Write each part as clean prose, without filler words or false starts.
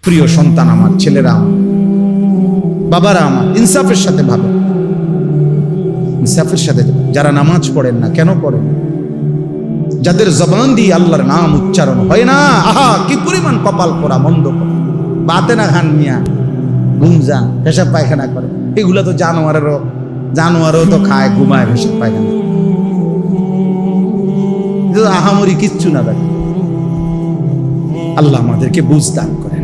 প্রিয় সন্তান আমার, ছেলেরা আমার, বাবারা আমার, ইনসাফের সাথে ভাবে, ইনসাফের সাথে। যারা নামাজ পড়েন না, কেন পড়েন? যাদের জবান দিয়ে আল্লাহর নাম উচ্চারণ হয় না, আহা কি পরিমাণ কপাল পোড়া, মন্দ বাতে না খান মিয়া, ঘুমজান, পেশাব পায়খানা করে, এগুলা তো জানোয়ারও তো খায়, ঘুমায়, পেশাব পায়খানা, আহামরি কিচ্ছু না। দেখ আল্লাহ আমাদেরকে বুঝ দান করেন।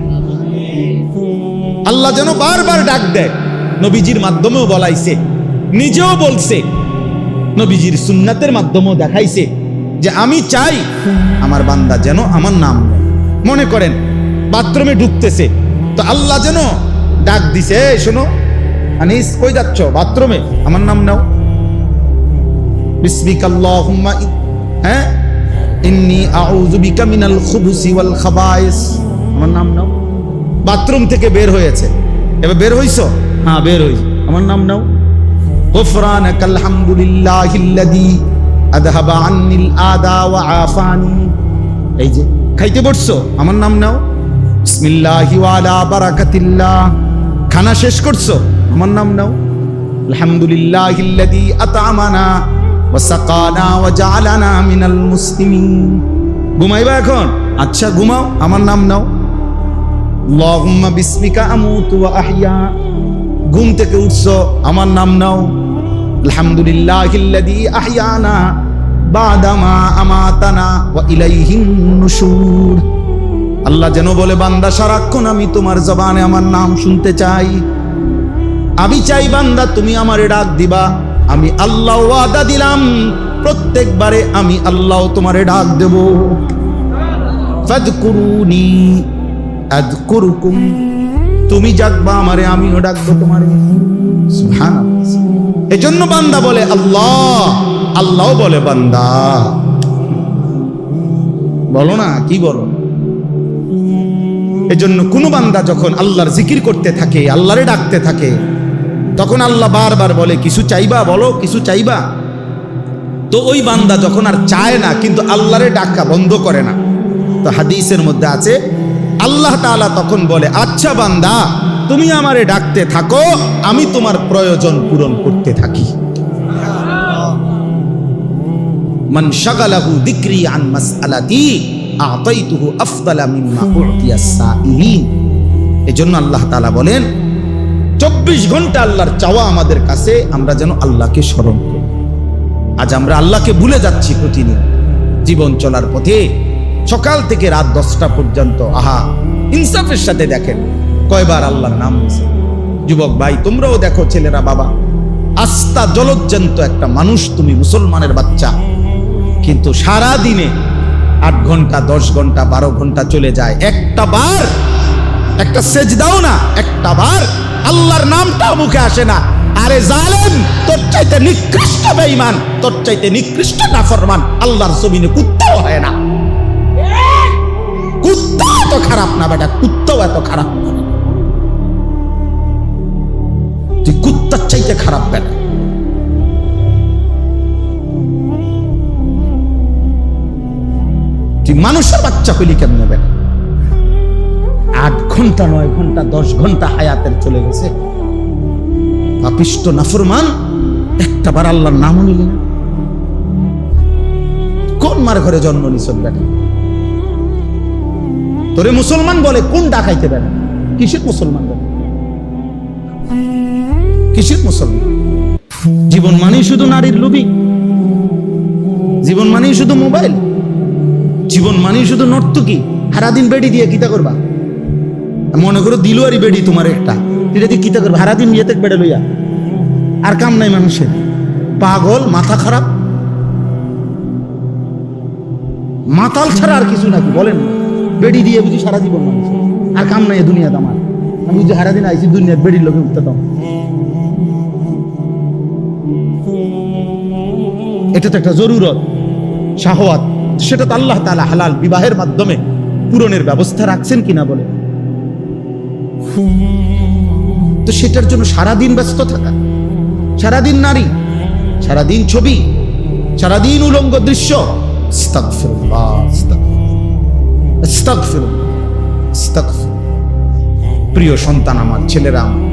আল্লাহ যেন বারবার ডাক দেয়, নবীজির মাধ্যমেও বলাইছে, নিজেও বলছে, নবীজির সুন্নাতের মাধ্যমেও দেখাইছে যে আমি চাই আমার বান্দা যেন আমার নাম নেয়। মনে করেন বাথরুমে ঢুকতেছে, তো আল্লাহ যেন ডাক দিছে, শোনো আনিস কই যাচ্ছ? বাথরুমে, আমার নাম নাও, বিসমিকাল্লাহুম্মা ইন্নী আউযু বিকা মিনাল খুবুসি ওয়াল খাবায়েস, আমার নাম নাও। বাথরুম থেকে বের হয়েছে, এবার বের হইছো? হ্যাঁ বের হইছি, আমার নাম নাও। গুফরানাকাল হামদুলিল্লাহিল্লাযী আযহাবা আন্নিল আদা ওয়া আফানি, এই যে খাইতে বসছো, আমার নাম নাও। বিসমিল্লাহি ওয়া আলা বারাকাতিল্লাহ, খানা শেষ করছো, আমার নাম নাও। আলহামদুলিল্লাহিল্লাযী আত'আমানা ওয়া সাকানা ওয়া জাআলানা মিনাল মুসলিমিন। ঘুমাইবা এখন? আচ্ছা ঘুমাও, আমার নাম নাও। আল্লাহুম্মা বিসমিকা আমুতু ওয়া আহইয়া, ঘুম থেকে উঠছো, আমার নাম নাও। আলহামদুলিল্লাহিল্লাযী আহইয়ানা বাদামা আমাতানা ওয়া ইলাইহিন নুশুর। আল্লাহ যেন বলে, বান্দা সারাক্ষণ আমি তোমার জবানে আমার নাম শুনতে চাই। আমি চাই বান্দা তুমি আমারে ডাক দিবা। আমি আল্লাহ ওয়াদা দিলাম, প্রত্যেকবারে আমি আল্লাহ তোমারে ডাক দেব। ফাযকুরুনি আযকুরুকুম, তুমি ডাকবা আমারে, আমিও ডাকবো তোমারে। সুবহানাল্লাহ। এজন্য বান্দা বলে আল্লাহ, আল্লাহ বলে বান্দা। বলো না, কি বলো? এজন্য কোন বান্দা যখন আল্লাহর জিকির করতে থাকে, আল্লাহরে ডাকতে থাকে, তখন আল্লাহ বারবার বলে কিছু চাইবা, বলো কিছু চাইবা। তো ওই বান্দা যখন আর চায় না, কিন্তু আল্লাহরে ডাকা বন্ধ করে না, তো হাদিসের মধ্যে আছে আল্লাহ তাআলা তখন বলে, আচ্ছা বান্দা তুমি আমারে ডাকতে থাকো, আমি তোমার প্রয়োজন পূরণ করতে থাকি। মান শাগালাহু যিকরি আন মাসআলাতি আ'তাইতুহু আফদালা মিম্মা উ'তিয়াস সাইলিন। এজন্য আল্লাহ তাআলা বলেন 24 ঘন্টা আল্লাহর চাওয়া আমাদের কাছে, আমরা যেন আল্লাহকে স্মরণ করি। আজ আমরা আল্লাহকে ভুলে যাচ্ছি প্রতিদিন জীবন চলার পথে, সকাল থেকে রাত 10টা পর্যন্ত। আহা, ইনসাফের সাথে দেখেন কয়বার আল্লাহর নাম নিছে। যুবক ভাই তোমরাও দেখো, ছেলেরা, বাবা, আস্থা জলজ্জান্ত একটা মানুষ, তুমি মুসলমানের বাচ্চা, কিন্তু সারা দিনে 8 ঘন্টা 10 ঘন্টা 12 ঘন্টা চলে যায়, একটা বার একটা সেজদাও না, একটা বার আল্লাহর নামটাও মুখে আসে না। আরে জালেম, তোর চাইতে নিকৃষ্ট বেঈমান, তোর চাইতে নিকৃষ্ট নাফরমান আল্লাহর জমিনে কুত্তাও হয় না। কুত্তা এত খারাপ না বেটা, কুত্তাও এত খারাপ না, তুই কুত্তার চাইতে খারাপ বেটা। তুই মানুষের বাচ্চা হইলি কেমনে বেটা? 8 ঘন্টা 9 ঘন্টা 10 ঘন্টা হায়াতের চলে গেছে, পাপিষ্ট নাফরমান, একটা বার আল্লাহর নাম নিলি না। কোন মার ঘরে জন্ম নিছ বেটা? তোরে মুসলমান বলে, কোন ডাকাইতে বেটা? কিসের মুসলমান বলে? কিসের মুসলমান? জীবন মানেই শুধু নারীর লোভী, জীবন মানেই শুধু মোবাইল, জীবন মানেই শুধু নর্তকী। সারাদিন বেডি দিয়ে কিতা করবা? মনে করো দিলুয়ারি বেডি তোমার একটা, এটা দিয়ে কিতা করবা? সারাদিন ইয়েতে বেড়ে লইয়া, আর কাম নাই মানুষের। পাগল, মাথা খারাপ, মাতাল ছাড়া আর কিছু নাকি বলেন? বেডি দিয়ে বুঝি সারা জীবন মানুষের, আর কাম নাই দুনিয়াতে আমার। আমি বুঝি সারাদিন আইসি দুনিয়ার বেডির লোকে উঠতে। এটা তো একটা জরুরত, শাহওয়াত, সেটা তো আল্লাহ তাআলা হালাল বিবাহের মাধ্যমে পূরণের ব্যবস্থা রাখছেন কিনা বলে। তো সেটার জন্য সারাদিন ব্যস্ত থাকা, সারাদিন নারী, সারাদিন ছবি, সারাদিন উলঙ্গ দৃশ্য। আস্তাগফিরুল্লাহ, আস্তাগফিরুল্লাহ, আস্তাগফিরুল্লাহ। প্রিয় সন্তান আমার, ছেলেরা আমার,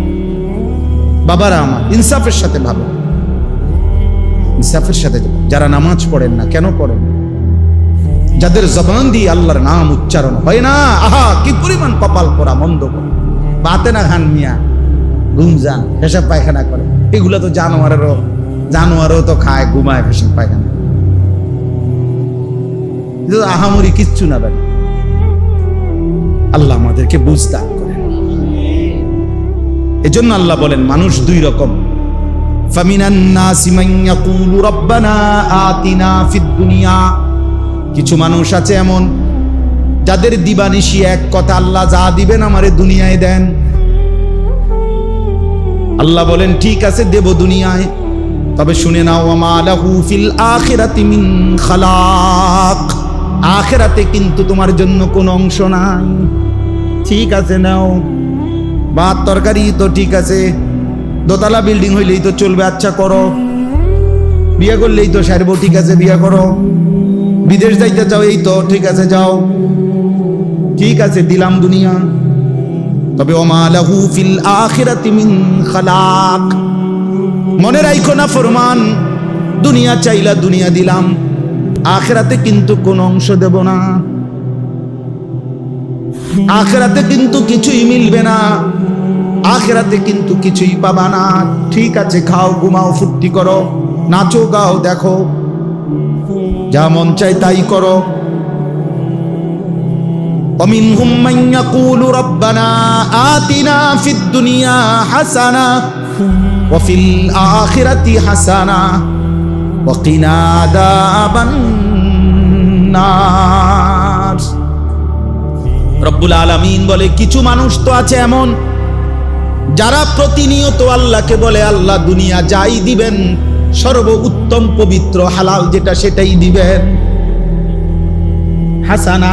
বাবারা আমার, ইনসাফের সাথে ভাবে, ইনসাফের সাথে। যারা নামাজ পড়েন না, কেন পড়েন? যাদের জবান দিয়ে আল্লাহর নাম উচ্চারণ হয় না, আহা কি পরিমাণ কপাল পোড়া, মন্দ করে বাতে না খান মিয়া, গুমজান, পেশাব পায়খানা করে। এগুলো তো জানোয়ারও তো খায়, ঘুমায়, পেশাব পায়খানা। আহামরি কিচ্ছু না ভাই। আল্লাহ আমাদেরকে বুঝদান করেন। এজন্য আল্লাহ বলেন মানুষ দুই রকম, ফামিনান নাসি মান ইয়াকুলু রাব্বানা আতিনা ফিদ দুনিয়া। কিছু মানুষ আছে এমন যাদের দিবানিশি এক কথা, আল্লাহ যা দিবেন আমারে দুনিয়ায় দেন। আল্লাহ বলেন ঠিক আছে দেব দুনিয়ায়, তবে শুনে নাও ওয়া লাহু ফিল আখিরাতি মিন খালাক। আখিরাতে কিন্তু তোমার জন্য কোনো অংশ নাই। ঠিক আছে নাও, ভাত তরকারি তো ঠিক আছে, দোতলা বিল্ডিং হইলেই তো চলবে, আচ্ছা করো। বিয়ে করলেই তো সারবো, ঠিক আছে বিয়ে করো। বিদেশ যাইতে চাও, এই তো ঠিক আছে যাও, ঠিক আছে দিলাম দুনিয়া। তবে ওমা লাহু ফিল আখিরাতি মিন খালাক। মনে রাখো না ফরমান, দুনিয়া চাইলা দুনিয়া দিলাম, আখিরাতে কিন্তু কোন অংশ দেব না। আখিরাতে কিন্তু কিছুই মিলবে না, আখিরাতে কিন্তু কিছুই পাবা না। ঠিক আছে খাও, ঘুমাও, ফুর্তি করো, নাচো, গাও, দেখো, যা মন চাই তাই করো। ومنهم من يقول ربنا آتنا في الدنيا حسنة وفي الآخرة حسنة وقنا عذاب النار। রব্বুল আলামিন বলে কিছু মানুষ তো আছে এমন যারা প্রতিনিয়ত আল্লাহকে বলে আল্লাহ দুনিয়া যাই দিবেন, সর্ব উত্তম পবিত্র হালাল যেটা সেটাই দিবেন। হাসানা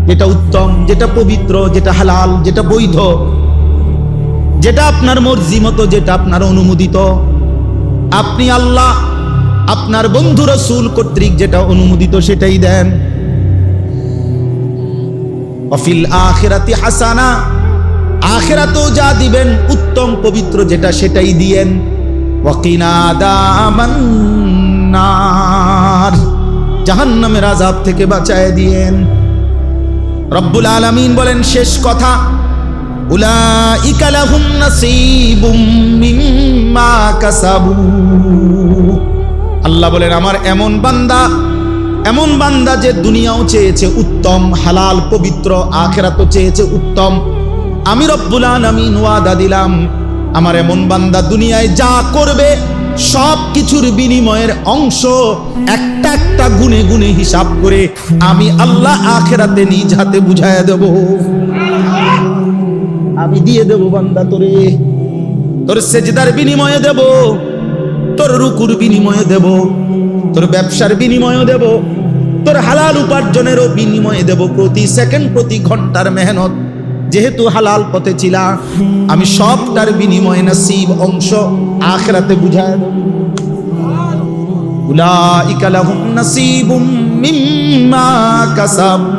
যেটা উত্তম, যেটা পবিত্র, যেটা হালাল, যেটা বৈধ, যেটা আপনার মর্জি মতো, যেটা আপনার অনুমোদিত, আপনি আল্লাহ আপনার বন্ধু রাসূল কর্তৃক যেটা অনুমোদিত সেটাই দেন। ওয়াফিল আখিরাতি হাসানা, আখিরাতেও যা দিবেন উত্তম পবিত্র যেটা সেটাই দিয়েন। ওয়াকিনা আযাবান নার, জাহান্নামের আযাব থেকে বাঁচায় দিয়েন। রব্বুল আলামিন বলেন শেষ কথা, উলাইকা লাহুম নাসীবুম মিম্মা কাসাবু। আল্লাহ বলেন আমার এমন বান্দা যে দুনিয়াও চেয়েছে উত্তম হালাল পবিত্র, আখিরাতও চেয়েছে উত্তম। আমি রব্বুল আলামিন ওয়াদা দিলাম আমার এমন বান্দা দুনিয়ায় যা করবে সব কিছুর বিনিময়ের অংশ একটা একটা গুনে গুনে হিসাব করে আমি আল্লাহ আখিরাতে নিজ হাতে বুঝাইয়া দেব। আমি দিয়ে দেব বান্দা তোরে, তোর সেজদার বিনিময়ে দেব, তোর রুকুর বিনিময়ে দেব, তোর ব্যবসার বিনিময়ে দেব, তোর হালাল উপার্জনেরও বিনিময়ে দেব। প্রতি সেকেন্ড প্রতি ঘন্টার মেহনত যেহেতু হালাল পথে ছিলা, আমি সবটার বিনিময়ে নসিব অংশ আখিরাতে বুঝায় দেব। উলাইকা লাহুম নাসীবুম মিম্মা কাসাবু।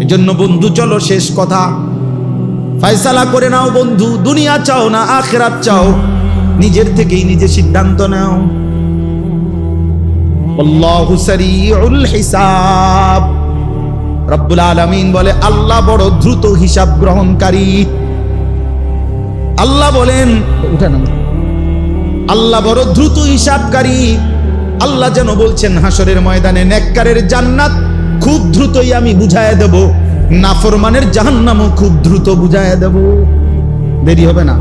এজন্য বন্ধু চলো শেষ কথা ফয়সালা করে নাও বন্ধু, দুনিয়া চাও না আখিরাত চাও, নিজের থেকেই নিজে সিদ্ধান্ত নাও। আল্লাহু সারিউল হিসাব। রব্বুল আলামিন বলে আল্লাহ বড় দ্রুত হিসাব গ্রহণকারী। আল্লাহ বলেন আল্লাহ বড় দ্রুত হিসাবকারী। আল্লাহ যেন বলছেন হাসরের ময়দানে নেককারের জান্নাত খুব দ্রুতই আমি বুঝায় দেব, নাফরমানের জাহান্নামও খুব দ্রুত বুঝায় দেব। দেরি হবে না,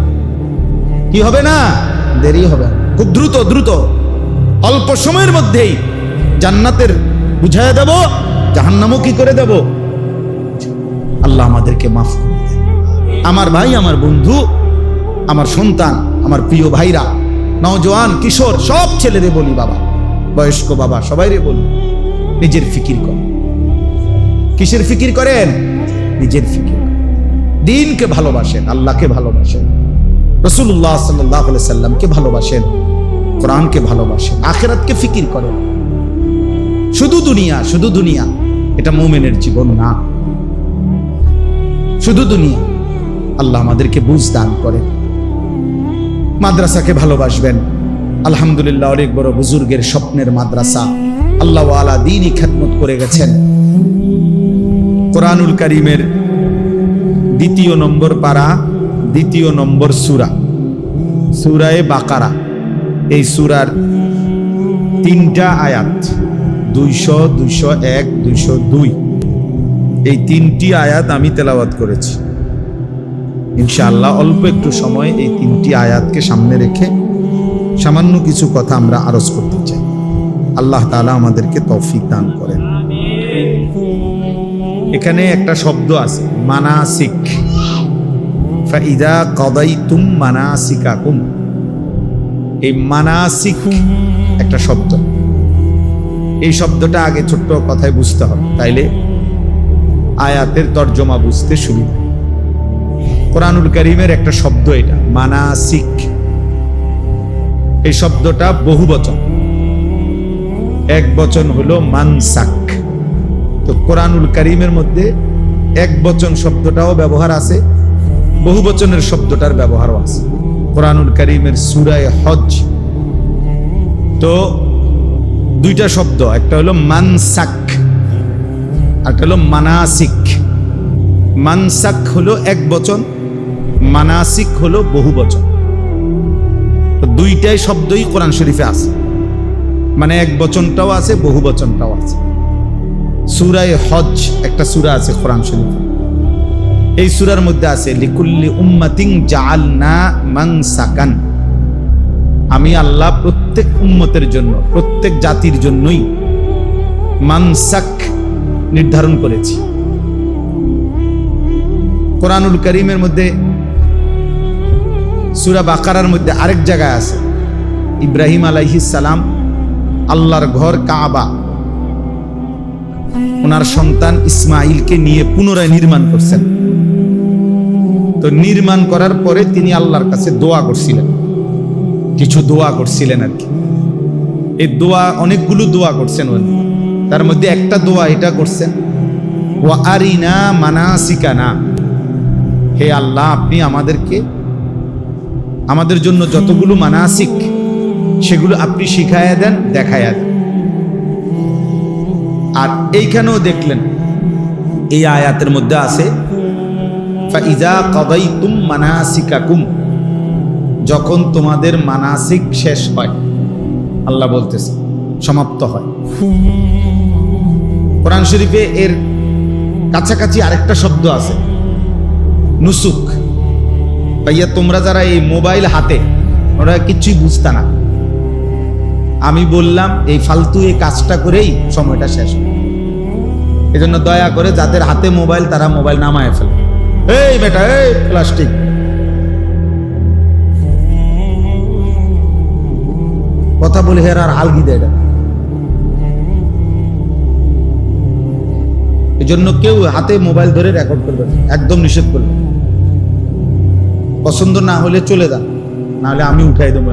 কি হবে না, দেরি হবে, খুব দ্রুত দ্রুত অল্প সময়ের মধ্যেই জান্নাতের বুঝায় দেব, জাহান্নামও কি করে দেব। আল্লাহ আমাদেরকে মাফ করে দেন। আমার ভাই, আমার বন্ধু, আমার সন্তান, আমার প্রিয় ভাইরা, নওজোয়ান, কিশোর, সব ছেলেরে বলি, বাবা, বয়স্ক বাবা, সবাইরে বলি নিজের ফিকির করেন। কিসের ফিকির করেন? নিজের ফিকির। দ্বীনকে ভালোবাসেন, আল্লাহকে ভালোবাসেন, রাসূলুল্লাহ সাল্লাল্লাহু আলাইহি সাল্লামকে ভালোবাসেন, কোরআনকে ভালোবাসেন, আখিরাতকে ফিকির করেন। শুধু দুনিয়া এটা মুমিনের জীবন না। শুধু দুনিয়া। আল্লাহ আমাদেরকে বুঝ দান করেন। মাদ্রাসাকে ভালোবাসবেন। আলহামদুলিল্লাহ, অনেক বড় বুজুর্গের স্বপ্নের মাদ্রাসা, আল্লাহ ওয়ালা দ্বীনি খেদমত করে গেছেন। কোরআনুল কারীমের 2 নম্বর পারা, 2 নম্বর সূরা, সূরায়ে বাকারা। এই সূরার 3টা আয়াত, 200, 201, 202, এই 3টি আয়াত আমি তেলাওয়াত করেছি। ইনশাআল্লাহ অল্প একটু সময় এই 3টি আয়াতকে সামনে রেখে সামান্য কিছু কথা আমরা আরজ করতে চাই। আল্লাহ তাআলা আমাদেরকে তৌফিক দান করেন। এখানে একটা শব্দ আছে, মানাসিক। ফাইদা কাদাইতুম মানাসিকাকুম। এই মানাসিক একটা শব্দ। এই শব্দটা আগে ছোট্ট কথায় বুঝতে হবে, তাইলে আয়াতের তর্জমা বুঝতে সুবিধা। কোরআনুল কারীমের একটা শব্দ এটা, মানাসিক। এই শব্দটা বহুবচন, এক বচন হলো মানসাক। তো কোরআনুল কারীমের মধ্যে এক বচন শব্দটাও ব্যবহার আছে, বহুবচনের শব্দটার ব্যবহারও আছে। কোরআনুল কারীমের সূরা হজ তো 2টা শব্দ, একটা হলো মানসাক, একটা হলো মানাসিক। মানসাক হলো এক বচন, মানাসিক হলো বহুবচন। তো 2টাই শব্দই কোরআন শরীফে আছে, মানে এক বচনটাও আছে, বহুবচনটাও আছে। সূরা হজ একটা সূরা আছে কোরআন শরীফে। এই সূরার মধ্যে আছে লিকুল্লি উম্মাতিন জাআলনা মানসাকান। আমি আল্লাহ প্রত্যেক উম্মতের জন্য, প্রত্যেক জাতির জন্যই মানসাক নির্ধারণ করেছি। কোরআনুল কারীমের মধ্যে সূরা বাকারার মধ্যে আরেক জায়গায় আছে, ইব্রাহিম আলাইহিস সালাম আল্লাহর ঘর কাবা ওনার সন্তান ইসমাইলকে নিয়ে পুনরায় নির্মাণ করছেন। তো নির্মাণ করার পরে তিনি আল্লাহর কাছে দোয়া করছিলেন, কিছু দোয়া করছিলেন আর কি। এই দোয়া, অনেকগুলো দোয়া করছেন উনি, তার মধ্যে একটা দোয়া এটা করছেন, ওয়া আরিনা মানাসিকানা। হে আল্লাহ, আপনি আমাদেরকে, আমাদের জন্য যতগুলো মানাসিক সেগুলো আপনি শিখাইয়া দেন, দেখাইয়া দেন। আর এইখানেও দেখলেন এই আয়াতের মধ্যে আছে ফাইজা কাদাইতুম মানাসিকাকুম, যখন তোমাদের মানাসিক শেষ হয়, আল্লাহ বলতেছে সমাপ্ত হয়। কোরআন শরীফে এর কাছাকাছি আরেকটা শব্দ আছে, নুসুক। ভাইয়া তোমরা যারা এই মোবাইল হাতে, ওরা কিছুই বুঝতা না, আমি বললাম এই ফালতু এই কাজটা করেই সময়টা শেষ হয়। এজন্য দয়া করে যাদের হাতে মোবাইল তারা মোবাইল নামায় ফেলে। এই বেটা, এই প্লাস্টিক, কথা বলে হের আর আলগি দেয়। এই জন্য কেউ হাতে মোবাইল ধরে রেকর্ড করবে না, একদম নিষেধ করবে। পছন্দ না হলে চলে যান, না হলে আমি উঠাই দেবো।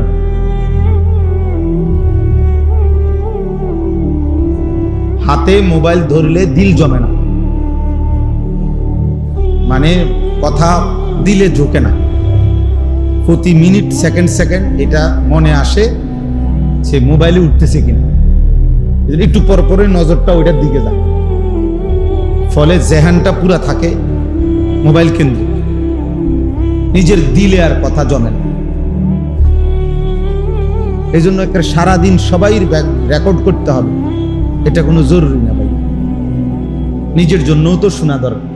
হাতে মোবাইল ধরলে দিল জমে না, মানে কথা দিলে ঝোঁকে না। প্রতি মিনিট সেকেন্ড সেকেন্ড এটা মনে আসে সে মোবাইলে উঠতেছে কিনা, একটু পর পরে নজরটা ওইটার দিকে যায়। ফলে জেহানটা পুরা থাকে মোবাইল কেন্দ্রিক, নিজের দিলে আর কথা জমে না। এই জন্য একটা সারাদিন সবাই রেকর্ড করতে হবে, এটা কোনো জরুরি না ভাই। নিজের জন্যও তো শোনা দরকার,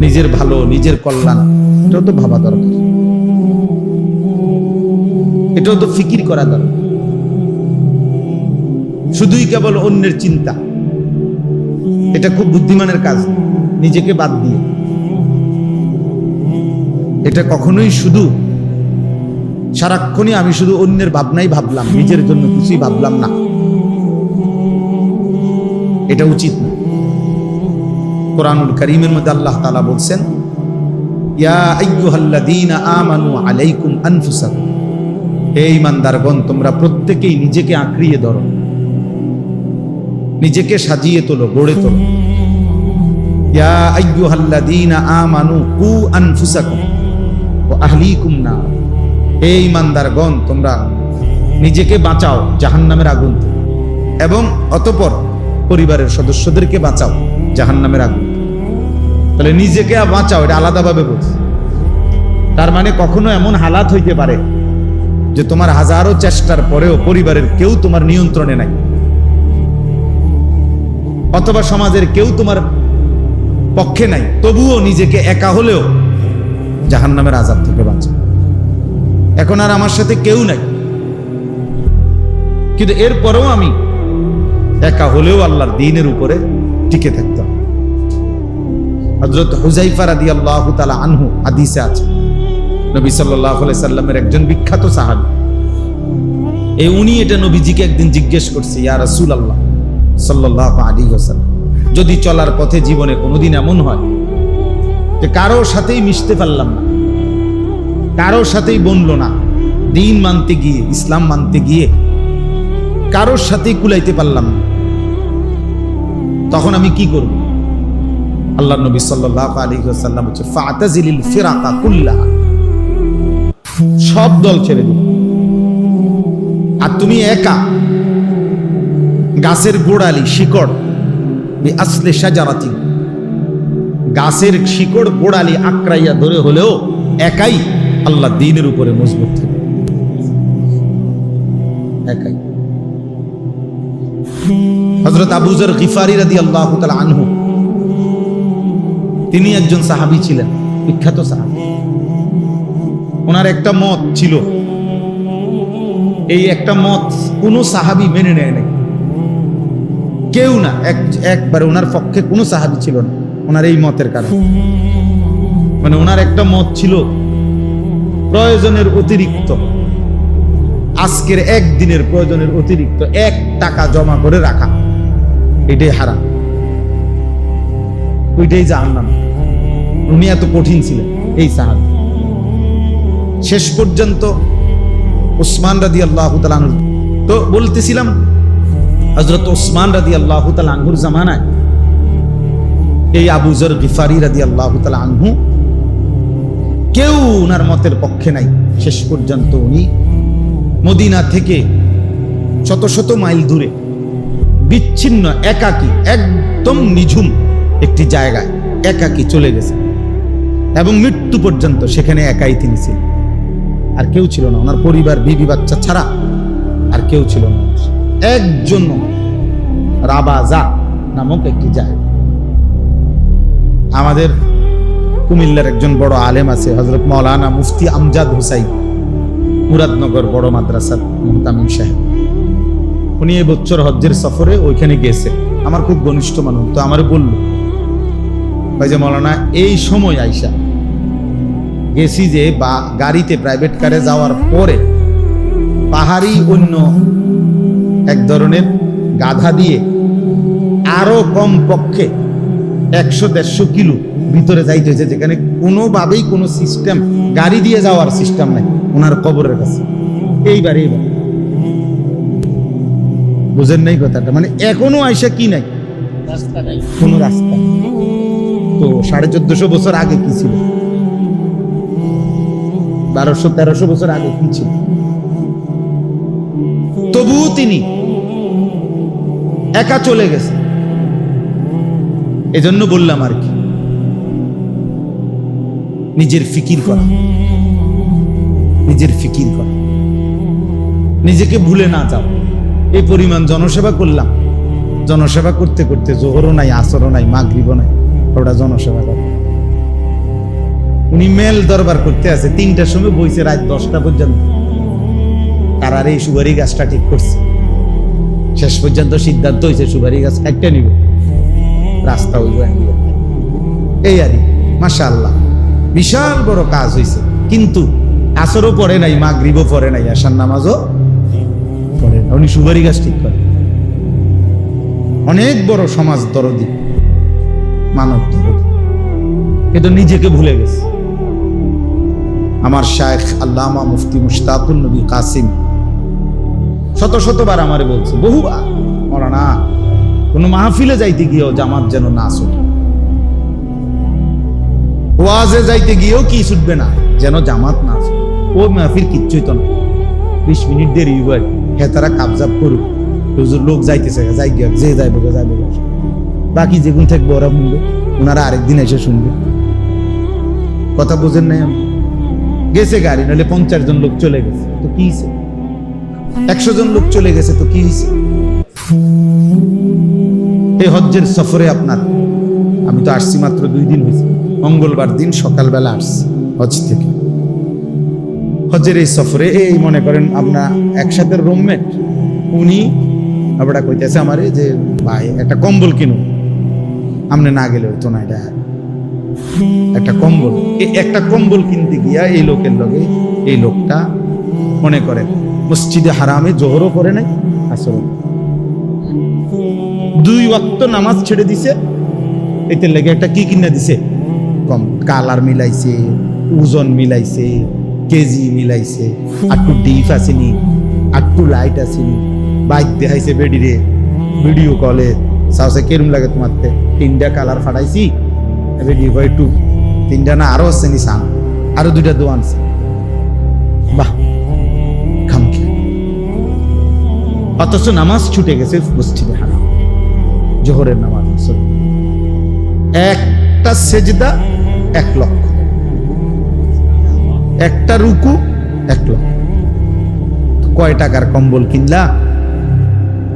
নিজের ভালো, নিজের কল্যাণ, এটাও তো ভাবা দরকার, এটাও তো ফিকির করা দরকার। শুধুই কেবল অন্যের চিন্তা, এটা খুব বুদ্ধিমানের কাজ, নিজেকে বাদ দিয়ে। এটা কখনোই শুধু সারাক্ষণই আমি শুধু অন্যের ভাবনাই ভাবলাম, নিজের জন্য কিছুই ভাবলাম না, এটা উচিত না। কোরআনুল কারীমের মধ্যে আল্লাহ তাআলা বলছেন, ইয়া আইয়ুহাল্লাযীনা আমানু আলাইকুম আনফুসাকুম, হে ঈমানদারগণ তোমরা প্রত্যেকেই নিজেকে আঁকড়িয়ে ধরো, নিজেকে সাজিয়ে তোলো, গড়ে তোলো। ইয়া আইয়ুহাল্লাযীনা আমানু কু আনফুসাকুম ওয়া আহলিকুম নার, হে ঈমানদারগণ তোমরা নিজেকে বাঁচাও জাহান্নামের আগুন থেকে, এবং অতঃপর পরিবারের সদস্যদেরকে বাঁচাও জাহান্নামের আগুন থেকে। তাহলে নিজেকে বাঁচাও, এটা আলাদাভাবে বলছে। তার মানে কখনো এমন হালাত হইতে পারে যে তোমার হাজারো চেষ্টার পরেও পরিবারের কেউ তোমার নিয়ন্ত্রণে নাই, অথবা সমাজের কেউ তোমার পক্ষে নাই, তবুও নিজেকে একা হলেও জাহান্নামের আযাব থেকে বাঁচাও। এখন আর আমার সাথে কেউ নাই, কিন্তু এরপরেও আমি একা হলেও আল্লাহর দ্বীনের উপরে টিকে থাকতাম। হযরত হুযায়ফা রাদিয়াল্লাহু তাআলা আনহু হাদিসে আছে, নবী সাল্লাল্লাহু আলাইহি সাল্লামের একজন বিখ্যাত সাহাবী, উনি এটা নবীজিকে একদিন জিজ্ঞেস করছে, ইয়া রাসূলুল্লাহ সাল্লাল্লাহু আলাইহি ওয়াসাল্লাম, যদি চলার পথে জীবনে কোনোদিন এমন হয় যে কারো সাথেই মিশতে পারলাম না, কারো সাথেই বনলো না, দ্বীন মানতে গিয়ে, ইসলাম মানতে গিয়ে কারোর সাথেই কুলাইতে পারলাম না, তখন আমি কি করব? আল্লাহর নবী সাল্লাল্লাহু আলাইহি ওয়াসাল্লাম বলেছে, ফাতাজিলিল ফিরাকা কুল্লাহা, সব দল ছেড়ে দিও, আর তুমি একা গাছের গোড়ালি শিকড়, আসলে সাজারাতি, গাছের শিকড় গোড়ালি আঁকড়াইয়া ধরে হলেও একাই আল্লাহ দ্বীনের উপরে মজবুত থাকে, একাই। হযরত আবু যর গিফারি রাদিয়াল্লাহু তাআলা আনহু, তিনি একজন সাহাবী ছিলেন, বিখ্যাত সাহাবী। ওনার একটা মত ছিল, এই একটা মত কোনো সাহাবী মেনে নেয় নাই, কেউ না, একবারে ওনার পক্ষে কোনো সাহাবী ছিল না ওনার এই মতের কারণে। মানে ওনার একটা মত ছিল, প্রয়োজনের অতিরিক্ত, আজকের একদিনের প্রয়োজনের অতিরিক্ত 1 টাকা জমা করে রাখা, এটাই হারাম, ওইটাই জাহান্নাম। উনি এত কঠিন ছিলেন এই সাহাবী। শেষ পর্যন্ত উসমান রাদিয়াল্লাহু তাআলা আনহু, তো বলতেছিলাম হযরত উসমান রাদিয়াল্লাহু তাআলা আনহুর জামানায় এই আবু যর গিফারি রাদিয়াল্লাহু তাআলা আনহু কেউ ওনার মতের পক্ষে নাই। শেষ পর্যন্ত উনি মদিনা থেকে শত শত মাইল দূরে বিচ্ছিন্ন একাকী, একদম নিঝুম একটি জায়গায় একাকী চলে গেছে, এবং মৃত্যু পর্যন্ত সেখানে একাই তিনি ছিলেন, আর কেউ ছিল না, ওনার পরিবার বিবি বাচ্চা ছাড়া আর কেউ ছিল না। একজন রাবাজা নামক একটি জায়গা। আমাদের কুমিল্লার একজন বড় আলেম আছে, হযরত মাওলানা মুফতি আমজাদ হুসাইন, মুরাদনগর বড় মাদ্রাসার মুহতামিম সাহেব। উনি এই বছর হজ্জের সফরে ওইখানে গেছে, আমার খুব ঘনিষ্ঠ মানুষ। তো আমার বলল, ভাই যে মাওলানা এই সময় আইসা গেছি যে, বা গাড়িতে প্রাইভেট কারে যাওয়ার পরে পাহাড়ি অন্য এক ধরনের গাধা দিয়ে আরো কম পক্ষে 100-150 কিলো ভিতরে যাইতে হয়েছে, যেখানে কোনোভাবেই কোনো সিস্টেম, গাড়ি দিয়ে যাওয়ার সিস্টেম নাই ওনার কবরের কাছে। এইবার বুঝেন নাই কথাটা? মানে এখনো আইসা কি নাই, রাস্তা নাই, কোনো রাস্তা। তো 1450 বছর আগে কি ছিল, 1200-1300 বছর আগে কি ছিল? তবুও তিনি একা চলে গেছে। এজন্য বললাম আর কি, নিজের ফিকির করা, নিজের ফিকির করা, নিজেকে ভুলে না যাও। এই পরিমাণ জনসেবা করলাম, জনসেবা করতে করতে জোহরও নাই, আসরও নাই, মাগরিবও নাই, ওটা জনসেবা করে। উনি মেল দরবার করতে আছে, 3টার সময় বইছে রাত 10টা পর্যন্ত। তার আর এই সুপারি গাছটা ঠিক করছে, শেষ পর্যন্ত সিদ্ধান্ত হয়েছে সুপারি গাছ একটা নিবে, রাস্তা হইব। এই আর মাশাআল্লাহ বিশাল বড় কাজ হয়েছে। কিন্তু আসরও পড়ে নাই, মাগরিবও পড়ে নাই, আশার নামাজও পড়ে না, উনি সুপারি গাছ ঠিক করে। অনেক বড় সমাজ দরদি, মানব দরদি, কিন্তু নিজেকে ভুলে গেছে। আমার শায়েখ আল্লামা মুফতি মুশতাকুল নবী কাসিম শত শতবার আমারে বলছে, বহুবার, মাওলানা কোনো মাহফিলে যাইতে গিয়েও জামাত যেন না ছুটে, ওয়াজে যাইতে গিয়েও কি ছুটবে না, যেন জামাত না আছে। ও মাহফিল কিচ্ছুই তো না, 20 মিনিট দেরি হইব, হ্যাঁ তারা কাবজাব করুক, হুজুর লোক যাইতেছে, যাই গিয়া যে যাইব যাইবে, বাকি যেগুন থাকবে ওরা শুনবে, ওনারা আরেকদিন এসে শুনবে। কথা বোঝেন নাই? আমি গেছে গাড়ি, নাহলে 50 জন লোক চলে গেছে তো কি হয়েছে, 100 জন লোক চলে গেছে তো কি হয়েছে? এই হজ্জের সফরে আপনার, আমি তো আসছি মাত্র 2 দিন হয়েছে, মঙ্গলবার দিন সকালবেলা আসছি হজ থেকে। হজ্জের এই সফরে এই মনে করেন আপনার একসাথে রুমমেট, উনি আবার কইতেছে আমারে যে ভাই একটা কম্বল কিনুন, আমনে না গেলে হইতো না, এটা একটা কম্বল। একটা কম্বল কিনতে গিয়া এই লোকের লগে এই লোকটা মনে করেন মসজিদে হারামে জোহরও করে নাই, আসর 2 ওয়াক্ত নামাজ ছেড়ে দিছে, এতে লেগে একটা কি কিনা দিছে, কম কালার মিলাইছে, ওজন মিলাইছে, কেজি মিলাইছে, আটটু ডিপ আসেনি, আটটু লাইট আসেনি, বাইক দেখাইছে বেডিরে, ভিডিও কলে সাউসে কেরম লাগে তোমারতে, 3টা কালার ফাটাইছি, বেডি কয় একটু 3টা না আরো আসেনি, সান আরো 2টা দোয়া আনছে। বাহ, খামখে। অথচ নামাজ ছুটে গেছে মসজিদে হারাম, জোহরের নামাজ। একটা সেজদা 1 লক্ষ, একটা রুকু 1 লক্ষ। কয় টাকার কম্বল কিনলা,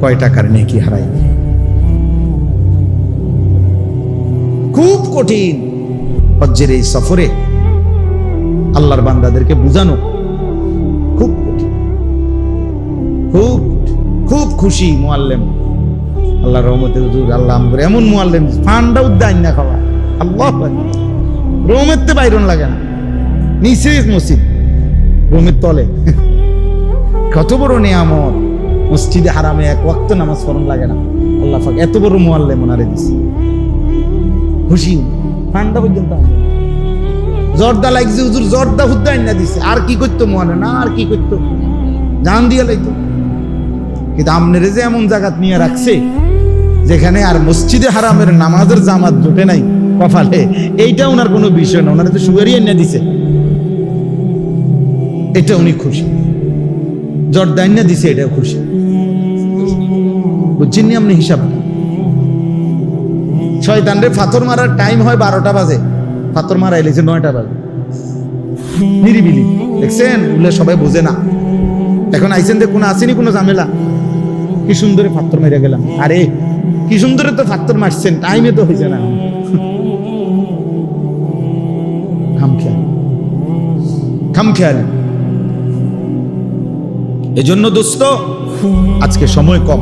কয় টাকার নেকি হারাই। খুব কঠিন হজ্জের এই সফরে আল্লাহর বান্দাদেরকে বুঝানো, খুব কঠিন, খুব খুব খুশি মুআল্লিম, আল্লাহর রহমতে হুজুর আল্লাহ আমরে এমন মুআল্লিম ফান্ডা উদ্দাইন না খাওয়া, আল্লাহ রহমতে বাইরন লাগে না, নিচে মসজিদ রুমের তলে, কত বড় নিয়ামত। মসজিদে হারামে 1 ওয়াক্ত নামাজ পড়ন লাগে না, আল্লাহ পাক এত বড় মুআল্লিম ওনারে দিছে। খুশি ঠান্ডা পর্যন্ত জর্দা লাগছে, হুজুর জর্দা হুদ্দাইন না দিছে, আর কি করতো মুআল্লিম, না আর কি করতো, জান দিয়া লাইতো। কিন্তু আমনেরে যে এমন জায়গা নিয়ে রাখছে যেখানে আর মসজিদে হারামের নামাজের জামাত জোটে নাই কপালে, এইটা ওনার কোনো বিষয় না, ওনারা তো সুগারই এনে দিছে, এটা উনি খুশি। জর্দাইন না দিছে, এটা খুশি। বুঝছেন নি আপনি হিসাব? শয়তানরে পাথর মারার টাইম হয় 12টা বাজে, পাথর মারা এলেছে 9টা বাজে, নিরিবিলি। দেখছেন বলে সবাই বোঝে না। এখন আইসেন যে কোনো আসেনি কোনো ঝামেলা, কি সুন্দরে পাথর মেরে গেলাম, আরে কি সুন্দরে তো পাথর মারছেন, টাইমে তো হয়েছে না। খামখেয়ালি। এজন্য দোস্ত আজকে সময় কম,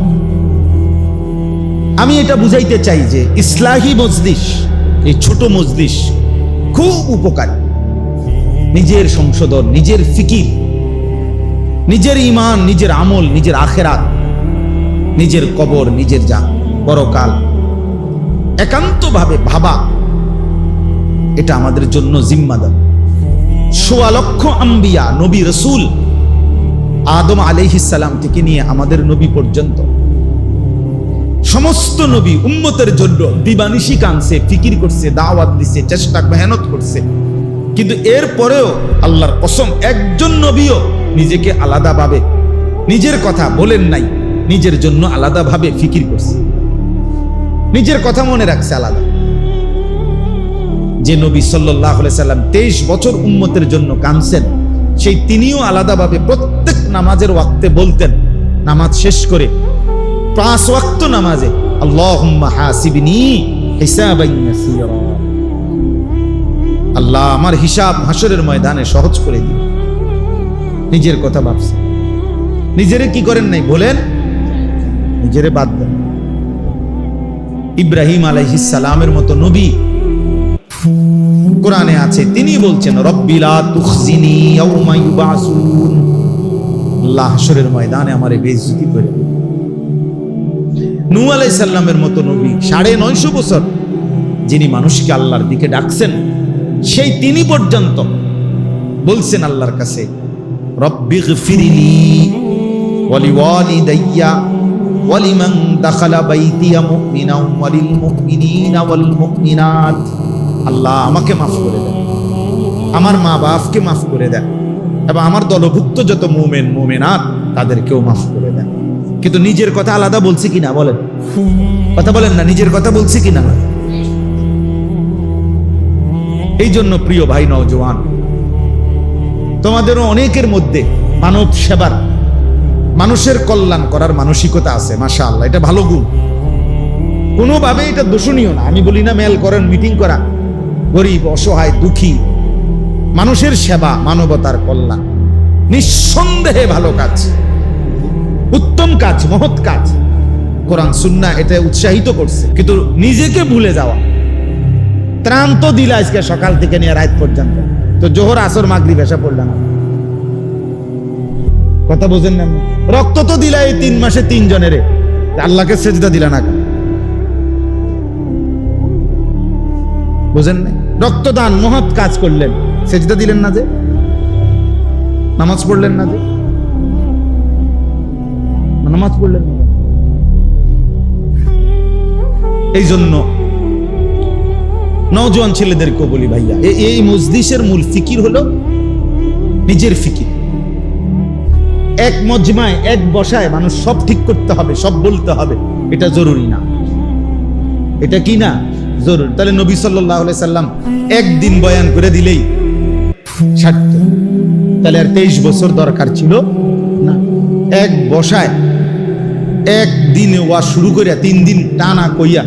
আমি এটা বুঝাইতে চাই যে ইসলাহি মজলিস, এই ছোট মজলিস খুব উপকারী। নিজের সংশোধন, নিজের ফিকির, নিজের ঈমান, নিজের আমল, নিজের আখিরাত, নিজের কবর, নিজের পরকাল একান্তভাবে ভাবা, এটা আমাদের জন্য জিম্মাদার। ১৬ লক্ষ আম্বিয়া, নবী রাসূল, আদম আলাইহিস সালাম থেকে নিয়ে আমাদের নবী পর্যন্ত সমস্ত নবী উম্মতের জন্য দিবানিশি কানছে, ফিকির করছে, দাওয়াত দিছে, চেষ্টা মেহনত করছে। কিন্তু এর পরেও আল্লাহর কসম একজন নবীও নিজেকে আলাদাভাবে নিজের কথা বলেন নাই, নিজের জন্য আলাদাভাবে ফিকির করছে, নিজের কথা মনে রাখছে আলাদা। যে নবী সাল্লাল্লাহু আলাইহি সাল্লাম 23 বছর উম্মতের জন্য কানছেন, সেই তিনিও আলাদাভাবে প্রত্যেক নামাজের ওয়াক্তে বলতেন, নামাজ শেষ করে 5 ওয়াক্ত নামাজে আল্লাহুম্মা হাসিবনি হিসাবান ইয়াসীরা, আল্লাহ আমার হিসাব হাসরের ময়দানে সহজ করে দিন। নিজের কথা ভাবছে, নিজেরে কি করেন নাই বলেন, নিজেরে বাদ দেন। ইব্রাহিম আলাইহিস সালামের মতো নবী কোরআনে আছে, তিনি বলছেন রব্বি লা তুখজিনি ইয়াউমা ইউবাসুন, আল্লাহ হাসরের ময়দানে আমারে বেইজ্জতি করে। নূহ আলাইহিস সালামের মতো নবী 950 বছর যিনি মানুষকে আল্লাহর দিকে ডাকছেন, সেই তিনি পর্যন্ত বলছেন আল্লাহর কাছে রব্বি গফিরলি ওয়া লিওয়ালিদাইয়া ওয়া লিমান দাখালা বাইতিয়া মুমিনান ওয়া লিল মুমিনিনা ওয়াল মুমিনাত, আল্লাহ আমাকে মাফ করে দেন, আমার মা বাপকে মাফ করে দেন, এবং আমার দলভুক্ত যত মুমিন মুমিনাত তাদেরকেও মাফ করে দেন। কিন্তু নিজের কথা আলাদা বলছি কিনা বলেন, কথা বলেন না, নিজের কথা বলছি কিনা? এই জন্য প্রিয় ভাই নওজোয়ান, তোমাদেরও অনেকের মধ্যে মানব সেবার, মানুষের কল্যাণ করার মানসিকতা আছে, মাশাআল্লাহ, এটা ভালো গুণ, কোনোভাবে এটা দোষণীয় না। আমি বলি না মেল করেন, মিটিং করা, গরিব অসহায় দুঃখী মানুষের সেবা, মানবতার কল্যাণ নিঃসন্দেহে ভালো কাজ, উত্তম কাজ, মহৎ কাজ। কোরআন সুন্নাহ এটা উৎসাহিত করছে। কিন্তু নিজেকে ভুলে যাওয়া, ত্রাণ তো দিলা আজকে সকাল থেকে নিয়ে রাত পর্যন্ত, তো জোহর আসর মাগরিব এসে পড়ল না, কথা বোঝেন না? রক্ত তো দিলা এই 3 মাসে 3 জনের, আল্লাহকে সেজদা দিলা না, বোঝেন না? রক্তদান মহৎ কাজ করলেন, সেজদা দিলেন না যে, নামাজ পড়লেন না যে, নামাজ পড়লেন না। এই জন্য নওজোয়ান ছেলেদেরকে বলি ভাইয়া, এই মজলিসের মূল ফিকির হলো নিজের ফিকির। এক মজমায় এক বসায় মানুষ সব ঠিক করতে হবে, সব বলতে হবে, এটা জরুরি না। এটা কি না জরুরি? তাহলে নবী সাল্লাল্লাহু আলাইহি সাল্লাম একদিন বয়ান করে দিলেই সার্থক। তাহলে আর 23 বছর দরকার ছিল না। এক বসায় একদিনে ওয়া শুরু করে 3 দিন টানা কইয়া,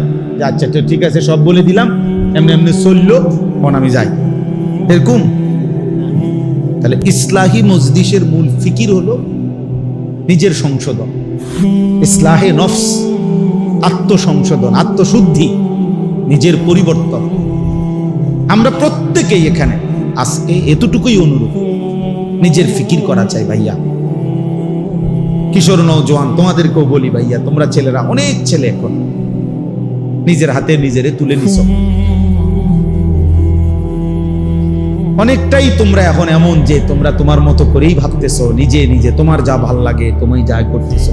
আচ্ছা ঠিক আছে সব বলে দিলাম, এমনি এমনি চললো, এখন আমি যাই, এরকম। তাহলে ইসলাহি মজলিসের মূল ফিকির হলো নিজের সংশোধন, ইসলাহে নফস, আত্মসংশোধন, আত্মশুদ্ধি, নিজের পরিবর্তন। আমরা প্রত্যেকেই এখানে আজকে এতটুকুই অনুরোধ, নিজের ফিকির করা চাই ভাইয়া। কিশোর নওজোয়ান তোমাদেরকেও বলি ভাইয়া, তোমরা ছেলেরা, অনেক ছেলে এখন নিজের হাতে নিজেরে তুলে নিছ, অনেকটাই তোমরা এখন এমন যে তোমরা তোমার মতো করেই ভাবতেছো, নিজে নিজে তোমার যা ভাল লাগে তুমি যা করতেছো,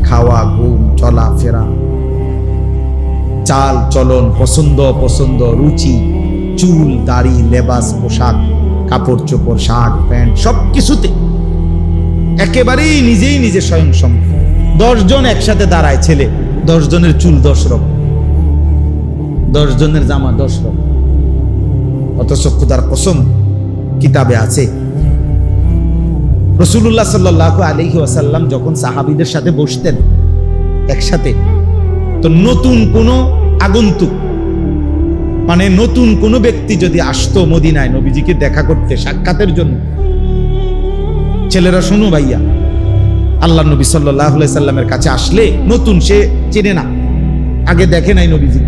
খাওয়া, ঘুম, চলা ফেরা, চাল চলন, পছন্দ অপছন্দ, রুচি, চুল, দাড়ি, লেবাস, পোশাক, কাপড় চোপড়, শার্ট প্যান্ট, সবকিছুতে একেবারেই নিজেই নিজে স্বয়ংসম্পূর্ণ। 10 জন একসাথে দাঁড়ায় ছেলে, 10 জনের চুল 10 রকম, 10 জনের জামা 10 রকম। অথচ খোদার কসম কিতাবে আছে, রাসূলুল্লাহ সাল্লাল্লাহু আলাইহি ওয়াসাল্লাম যখন সাহাবীদের সাথে বসতেন একসাথে, তো নতুন কোন আগন্তুক, মানে নতুন কোন ব্যক্তি যদি আসতো মদিনায় নবীজিকে দেখা করতে, সাক্ষাতের জন্য, ছেলেরা শুনো ভাইয়া, আল্লাহ নবী সাল্লাল্লাহু আলাইহি সাল্লামের কাছে আসলে নতুন, সে চেনে না, আগে দেখে নাই নবীজি,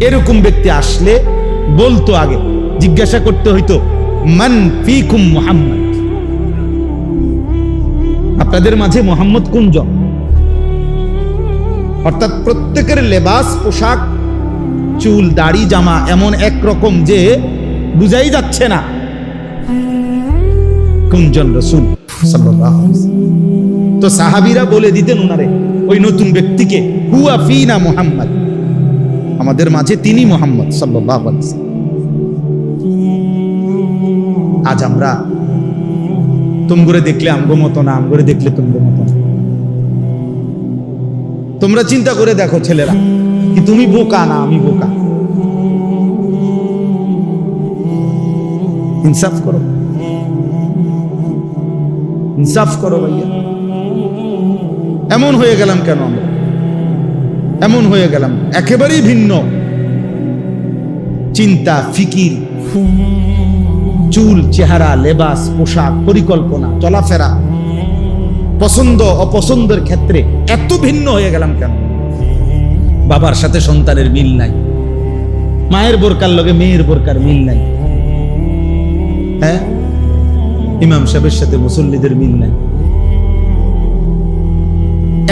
এরকম ব্যক্তি আসলে বলতো, আগে জিজ্ঞাসা করতে হইতো, মান ফিকুম মুহাম্মদ, আপনাদের মাঝে মুহাম্মদ কোনজন? অর্থাৎ প্রত্যেকের লেবাস, পোশাক, চুল, দাড়ি, জামা এমন একরকম যে বুঝাই যাচ্ছে না কোনজন রাসূল সাল্লাল্লাহু আলাইহি ওয়াসাল্লাম। তো সাহাবীরা বলে দিতেন উনারে, ওই নতুন ব্যক্তিকে, হুয়া ফিনা মুহাম্মদ, আমাদের মাঝে তিনি মুহাম্মদ সাল্লাল্লাহু আলাইহি ওয়াসাল্লাম। আজ আমরা তুমগরে দেখলে আমগো মতো না, আমগরে দেখলে তুমগো মতো না। তোমরা চিন্তা করে দেখো ছেলেরা, কি তুমি বোকা না আমি বোকা? ইনসাফ করো, ইনসাফ করো ভাইয়া। এমন হয়ে গেলাম কেন আমরা? এমন হয়ে গেলাম, একেবারেই ভিন্ন চিন্তা, ফিকির, চুল, চেহারা, লেবাস, পোশাক, পরিকল্পনা, চলাফেরা, পছন্দ অপছন্দের ক্ষেত্রে এত ভিন্ন হয়ে গেলাম কেন? বাবার সাথে সন্তানের মিল নাই, মায়ের বোরকার লগে মেয়ের বোরকার মিল নাই, হ্যাঁ, ইমাম সাহেবের সাথে মুসল্লিদের মিল নাই,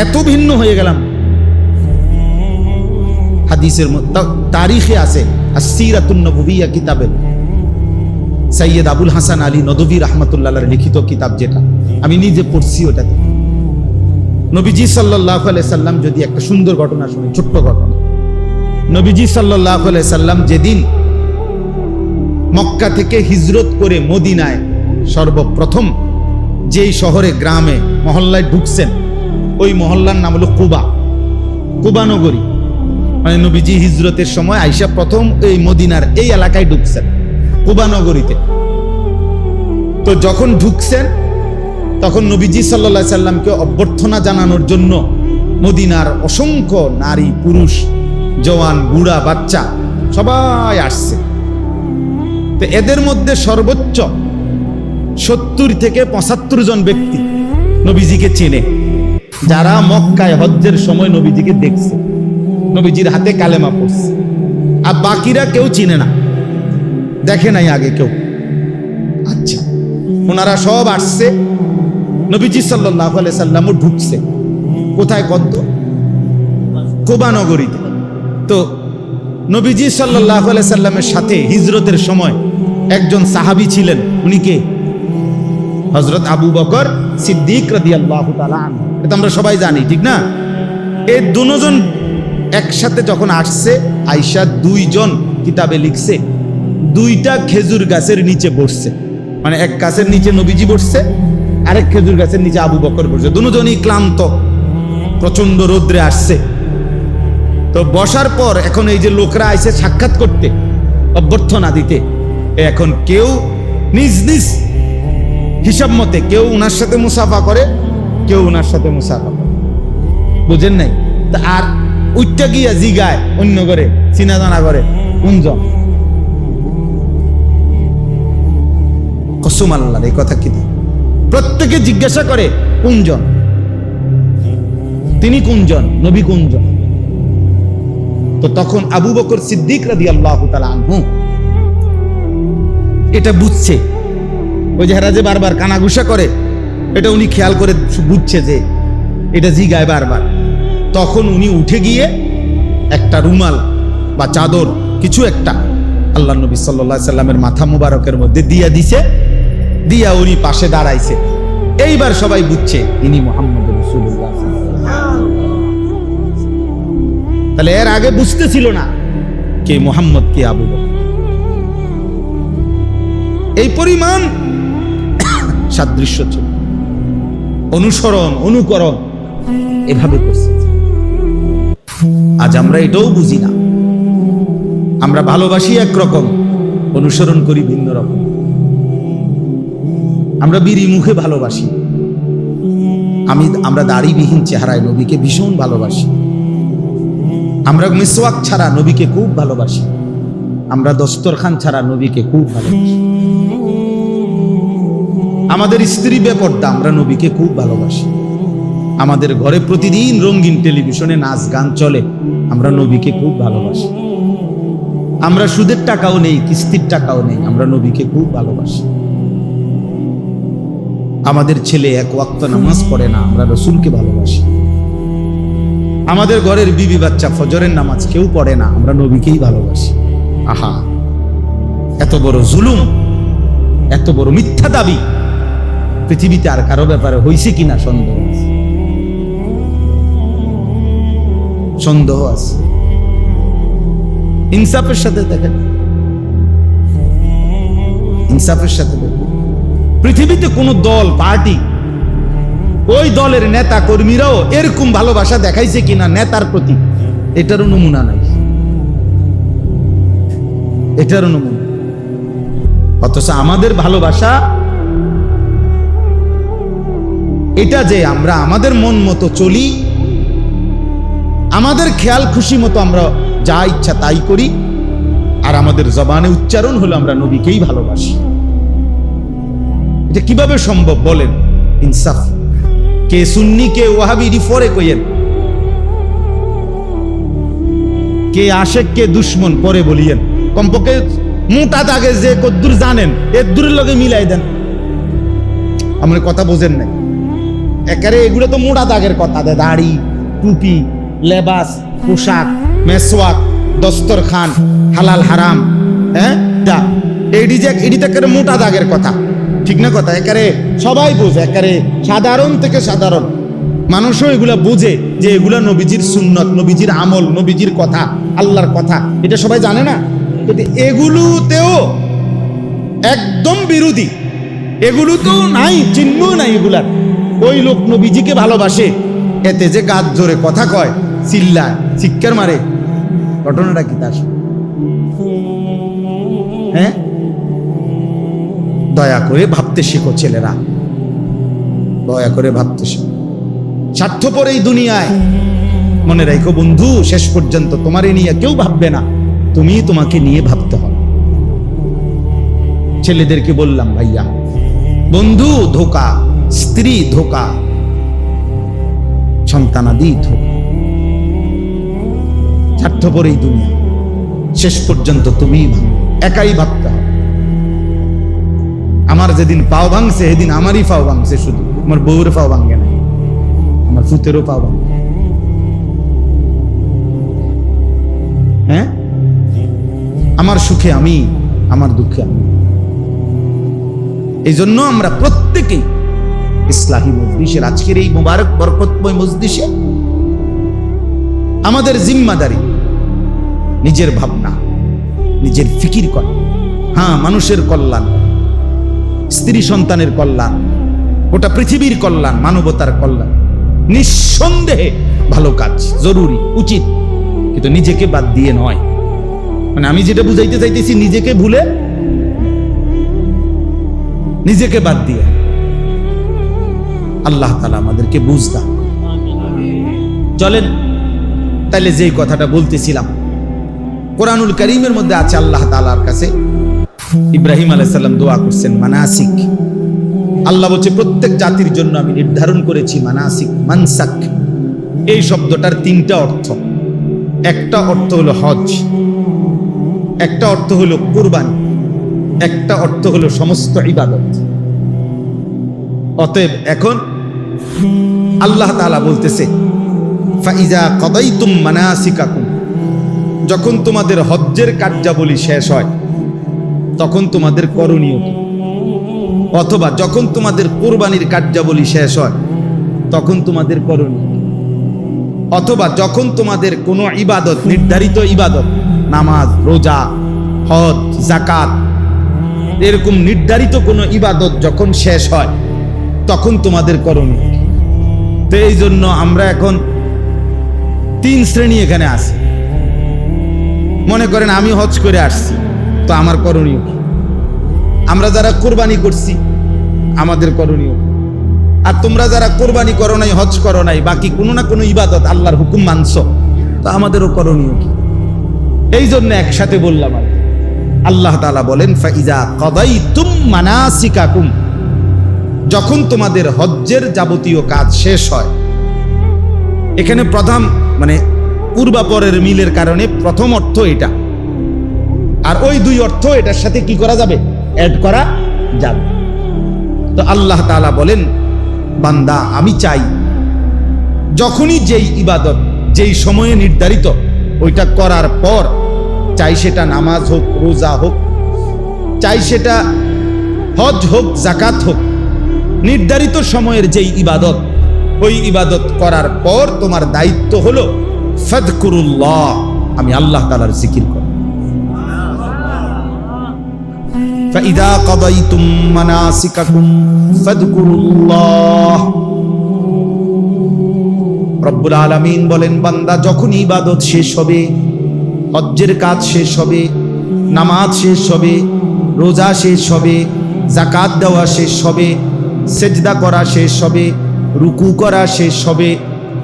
এত ভিন্ন হয়ে গেলাম। হাদিসের তারিখে আছে, আসসিরাতুন নবুবিয়্যা কিতাবে সৈয়দ আবুল হাসান আলী নদভী রাহমাতুল্লাহর লিখিত কিতাব, যেটা আমি নিজে পড়ছি, ওটাতে নবীজি সাল্লাল্লাহু আলাইহি সাল্লাম, যদি একটা সুন্দর ঘটনা শুনি, ছোট্ট ঘটনা। নবীজি সাল্লাল্লাহু আলাইহি সাল্লাম যেদিন মক্কা থেকে হিজরত করে মদিনায় সর্বপ্রথম যেই শহরে গ্রামে মহল্লায় ঢুকছেন, ওই মহল্লার নাম হলো কুবা নগরী। মানে নবীজি হিজরতের সময় আইসা প্রথম এই মদিনার এই এলাকায় ঢুকছেন, কুবা নগরীতে। তো যখন ঢুকছেন তখন নবীজি সাল্লাল্লাহু আলাইহি সাল্লামকে অভ্যর্থনা জানানোর জন্য মদিনার অসংখ্য নারী পুরুষ, জওয়ান বুড়া বাচ্চা সবাই আসছে। তো এদের মধ্যে সর্বোচ্চ 70 থেকে 75 জন ব্যক্তি নবীজিকে চেনে, যারা মক্কায় হজ্জের সময় নবীজিকে দেখছে, নবীজির হাতে কালেমা পড়ছে। আর বাকিরা কেউ চিনে না, দেখে নাই আগে কেউ। আচ্ছা, ওনারা সব আসছে, নবীজি সাল্লাল্লাহু আলাইহি সাল্লামও ঢুকছে। কোথায়? কত? কুবা নগরীতে। তো নবীজি সাল্লাল্লাহু আলাইহি সাল্লামের সাথে হিজরতের সময় একজন সাহাবী ছিলেন, উনি কে? হযরত আবু বকর সিদ্দিক রাদিয়াল্লাহু তাআলা আনহু। এটা আমরা সবাই জানি, ঠিক না? এই দুজন একসাথে যখন আসছে, আয়েশা 2 জন কিতাবে লিখছে 2টা খেজুর গাছের নিচে বসছে। মানে এক গাছের নিচে নবীজি বসছে, আরেক খেজুর গাছের নিচে আবু বকর বসছে। দুজনই ক্লান্ত, প্রচন্ড রোদ্রে আসছে। তো বসার পর এখন এই যে লোকরা আইছে সাক্ষাৎ করতে, অভ্যর্থনা দিতে, এখন কেউ নিজ নিজ হিসাব মতে কেউ উনার সাথে মুসাফা করে, কেউ উনার সাথে মুসাফা করে, বুঝেন নাই? আর উচ্চা গিয়া জিগায় অন্য করে, চিনা জানা করে, কোনজন? কসম আল্লাহর, এই কথা কি? প্রত্যেকে জিজ্ঞাসা করে কোনজন, তিনি কোনজন, নবী কোনজন? তো তখন আবু বকর সিদ্দিক রাদিয়াল্লাহু তাআলা আনহু এটা বুঝছে। ওই যে যে বারবার কানাঘুষা করে, এটা উনি খেয়াল করে বুঝছে যে এটা জিগায় বারবার। তখন উনি উঠে গিয়ে একটা রুমাল বা চাদর কিছু একটা আল্লাহ নবী সাল্লাল্লাহু আলাইহি সাল্লামের মাথা মুবারকের মধ্যে দিয়া দিছে, দিয়া উনি পাশে দাঁড়াইছে। এইবার সবাই বুঝছে ইনি মুহাম্মদ রাসূলুল্লাহ। তাহলে এর আগে বুঝতেছিল না কে মুহাম্মদ, কে আবু বকর। এই পরিমাণ সাদৃশ্য ছিল, অনুসরণ অনুকরণ এভাবে করছে। আজ আমরা এটাও বুঝি না, আমরা ভালোবাসি একরকম, অনুসরণ করি ভিন্ন রকম। আমরা বিড়ি মুখে ভালোবাসি, আমরা দাড়িবিহীন চেহারায় নবীকে ভীষণ ভালোবাসি। আমরা মিসওয়াক ছাড়া নবীকে খুব ভালোবাসি, আমরা দস্তরখান ছাড়া নবীকে খুব ভালোবাসি। আমাদের স্ত্রী বেপর্দা, আমরা নবীকে খুব ভালোবাসি। আমাদের ঘরে প্রতিদিন রঙিন টেলিভিশনে নাচ গান চলে, আমরা নবীকে খুব ভালোবাসি। আমরা সুদের টাকাও নেই, কিস্তির টাকাও নেই, আমরা নবীকে খুব ভালোবাসি। আমাদের ছেলে 1 ওয়াক্ত নামাজ পড়ে না, আমরা রাসূলকে ভালোবাসি। আমাদের ঘরের বিবি বাচ্চা ফজরের নামাজ কেউ পড়ে না, আমরা নবীকেই ভালোবাসি। আহা, এত বড় জুলুম, এত বড় মিথ্যা দাবি পৃথিবীতে আর কারো ব্যাপারে হয়েছে কিনা সন্দেহ আছে, সন্দেহ আছে। ইনসাফের সাথে দেখেন, ইনসাফের সাথে দেখেন, পৃথিবীতে কোন দল পার্টি, ওই দলের নেতা কর্মীরাও এরকম ভালোবাসা দেখাইছে কিনা নেতার প্রতি, এটারও নমুনা নাই, এটারও নমুনা। অথচ আমাদের ভালোবাসা এটা যে আমরা আমাদের মন মতো চলি, আমাদের খেয়াল খুশি মতো আমরা যা ইচ্ছা তাই করি, আর আমাদের জবানে উচ্চারণ হলো আমরা নবীকেই ভালোবাসি। এটা কিভাবে সম্ভব বলেন? ইনসাফ। কে সুন্নি কে ওয়াহাবি পরে কইয়েন, কে আশেক কে দুশ্মন পরে বলিয়েন। কমপক্ষে মোটা দাগে যে কদ্দুর জানেন এর দূরের লগে মিলাই দেন। আমার কথা বোঝেন নাই? একারে এগুলো তো মোটা দাগের কথা, দাড়ি, টুপি, লেবাস, পোশাক, মেসওয়াক, দস্তরখান, হালাল হারাম, হ্যাঁ, এটি তো মোটা দাগের কথা, ঠিক না কথা? একারে সবাই বোঝে, একারে সাধারণ থেকে সাধারণ মানুষও এগুলা বোঝে যে এগুলা নবীজির সুন্নত, নবীজির আমল, নবীজির কথা, আল্লাহর কথা, এটা সবাই জানে না। কিন্তু এগুলোতেও একদম বিরোধী। এগুলো তো নাই, চিহ্ন নাই এগুলার। ওই লোক নবীজিকে ভালোবাসে, এতে যে গাছ ধরে কথা কয়, চিল্লায়, চিৎকার মারে, ঘটনাটা কি তার? হ্যাঁ, দয়া করে ভাবতে শেখো ছেলেরা, দয়া করে ভাবতে শেখো। স্বার্থপর এই দুনিয়ায়, মনে রাখো বন্ধু, শেষ পর্যন্ত তোমারে নিয়ে কেউ ভাববে না, তুমি তোমাকে নিয়ে ভাবতে হবে। ছেলেদেরকে বললাম, ভাইয়া, বন্ধু ধোকা, স্ত্রী ধোকা, সন্তানাদি ধোকা, স্বার্থপর এই দুনিয়া, শেষ পর্যন্ত তুমি একাই ভাবতে হবে। আমার যেদিন পাও ভাঙছে সেদিন আমারই পাও ভাঙছে, শুধু আমার বউর পাও ভাঙে না, আমার ফুতেরও পাও ভাঙে। হ্যাঁ, আমার সুখে আমি, আমার দুঃখে আমি। এই জন্য আমরা প্রত্যেকেই ইসলাহি মজলিসের আজকের এই মুবারক বরকতময় মজলিসে আমাদের জিম্মাদারি নিজের ভাবনা, নিজের ফিকির করা। হ্যাঁ, মানুষের কল্যাণ, স্ত্রী সন্তানের কল্যাণ, গোটা পৃথিবীর কল্যাণ, মানবতার কল্যাণ নিঃসন্দেহে ভালো কাজ, জরুরি, উচিত, কিন্তু নিজেকে বাদ দিয়ে নয়। মানে আমি যেটা বুঝাইতে চাইতেছি, নিজেকে ভুলে, নিজেকে বাদ দিয়ে। আল্লাহ তাআলা আমাদেরকে বুঝ দান। চলেন তাইলে যেই কথাটা বলতেছিলাম, কোরআনুল কারীমের মধ্যে আছে আল্লাহ তাআলার কাছে ইব্রাহিম আলাইহিস সালাম দোয়া করছেন মানাসিক। আল্লাহ বলছে প্রত্যেক জাতির জন্য আমি নির্ধারণ করেছি মানাসিক, মানসাক। এই শব্দটার তিনটা অর্থ। একটা অর্থ হলো হজ, একটা অর্থ হলো কুরবানি, একটা অর্থ হলো সমস্ত ইবাদত। অতএব এখন আল্লাহ তাআলা বলতেছে ফাইজা কাদাইতুম মানাসিকাকুম, যখন তোমাদের হজ্জের কার্যাবলী শেষ হয় তখন তোমাদের করণীয় কি? অথবা যখন তোমাদের কুরবানির কার্যাবলী শেষ হয় তখন তোমাদের করণীয় কি? অথবা যখন তোমাদের কোনো ইবাদত, নির্ধারিত ইবাদত, নামাজ, রোজা, হজ, যাকাত, এরকম নির্ধারিত কোনো ইবাদত যখন শেষ হয় তখন তোমাদের করণীয় কি? তো এই জন্য আমরা এখন তিন শ্রেণী এখানে আছি। মনে করেন আমি হজ করে আসছি, তো আমার করণীয় কি? আমরা যারা কোরবানি করছি আমাদের করণীয়, আর তোমরা যারা কোরবানি করো নাই, হজ করো নাই, বাকি কোনো না কোনো ইবাদত আল্লাহর হুকুম মানছো, তো আমাদেরও করণীয় কি? এই জন্য একসাথে বললাম। আর আল্লাহ তাআলা বলেন ফাইজা কাদাইতুম মানাসিকাকুম, যখন তোমাদের হজ্জের যাবতীয় কাজ শেষ হয়। এখানে প্রথম মানে পূর্বাপরের মিলের কারণে প্রথম অর্থ এটা, আর ওই দুই অর্থ এটার সাথে কি করা যাবে? অ্যাড করা যাবে। তো আল্লাহ তাআলা বলেন বান্দা, আমি চাই যখনই যেই ইবাদত যেই সময়ে নির্ধারিত ওইটা করার পর, চাই সেটা নামাজ হোক, রোজা হোক, চাই সেটা হজ হোক, যাকাত হোক, নির্ধারিত সময়ের যেই ইবাদত, ওই ইবাদত করার পর তোমার দায়িত্ব হলো ফাযকুরুল্লাহ, আমি আল্লাহ তাআলার জিকির করব। ফাইদা কাদাইতুম মানাসিকাকুম ফাযকুরুল্লাহ। রব্বুল আলামিন বলেন বান্দা, যখন ইবাদত শেষ হবে, হজ্জের কাজ শেষ হবে, নামাজ শেষ হবে, রোজা শেষ হবে, যাকাত দেওয়া শেষ হবে, সেজদা করা শেষ হবে, রুকু করা শেষ হবে,